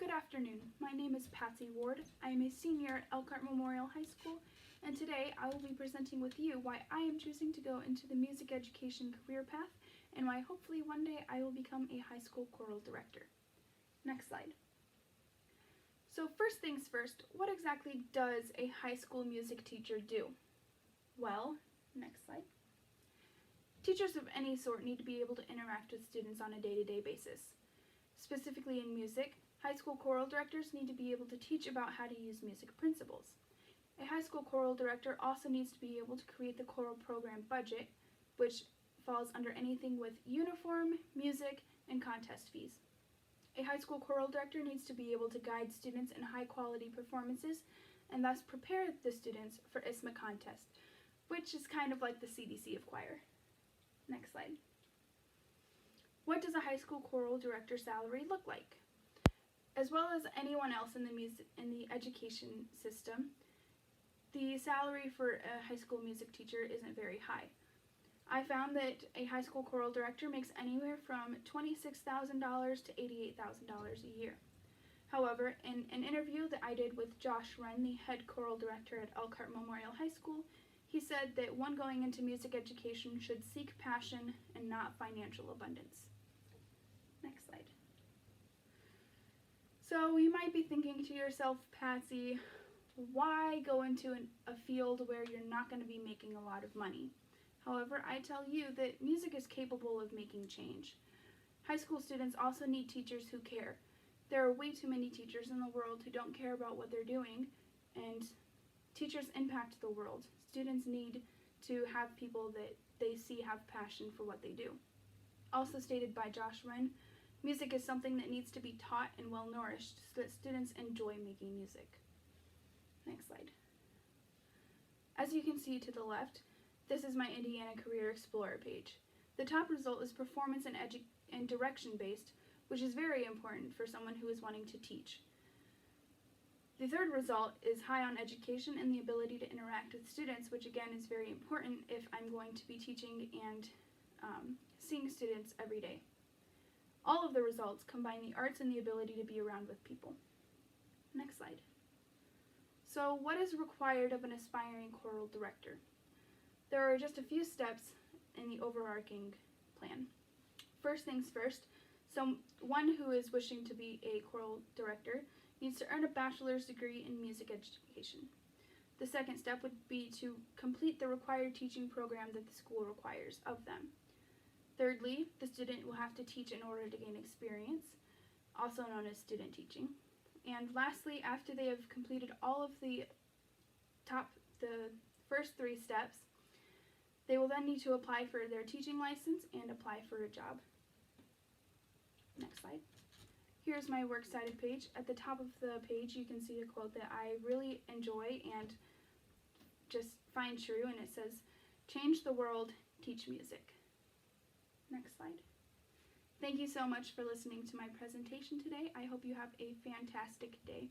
Good afternoon. My name is Patsy Ward. I am a senior at Elkhart Memorial High School, and today I will be presenting with you why I am choosing to go into the music education career path and why hopefully one day I will become a high school choral director. Next slide. So first things first, what exactly does a high school music teacher do? Well, next slide. Teachers of any sort need to be able to interact with students on a day-to-day basis. Specifically in music, high school choral directors need to be able to teach about how to use music principles. A high school choral director also needs to be able to create the choral program budget, which falls under anything with uniform, music, and contest fees. A high school choral director needs to be able to guide students in high-quality performances and thus prepare the students for ISMA contest, which is kind of like the CDC of choir. Next slide. What does a high school choral director salary look like? As well as anyone else in the education system, the salary for a high school music teacher isn't very high. I found that a high school choral director makes anywhere from $26,000 to $88,000 a year. However, in an interview that I did with Josh Wren, the head choral director at Elkhart Memorial High School, he said that one going into music education should seek passion and not financial abundance. Next slide. So you might be thinking to yourself, Patsy, why go into a field where you're not going to be making a lot of money? However, I tell you that music is capable of making change. High school students also need teachers who care. There are way too many teachers in the world who don't care about what they're doing, and teachers impact the world. Students need to have people that they see have passion for what they do. Also stated by Josh Wren, music is something that needs to be taught and well nourished so that students enjoy making music. Next slide. As you can see to the left, this is my Indiana Career Explorer page. The top result is performance and direction based, which is very important for someone who is wanting to teach. The third result is high on education and the ability to interact with students, which again is very important if I'm going to be teaching and seeing students every day. All of the results combine the arts and the ability to be around with people. Next slide. So what is required of an aspiring choral director? There are just a few steps in the overarching plan. First things first, someone who is wishing to be a choral director needs to earn a bachelor's degree in music education. The second step would be to complete the required teaching program that the school requires of them. Thirdly, the student will have to teach in order to gain experience, also known as student teaching. And lastly, after they have completed all of the first three steps, they will then need to apply for their teaching license and apply for a job. Next slide. Here's my works cited page. At the top of the page you can see a quote that I really enjoy and just find true, and it says, "Change the world, teach music." Next slide. Thank you so much for listening to my presentation today. I hope you have a fantastic day.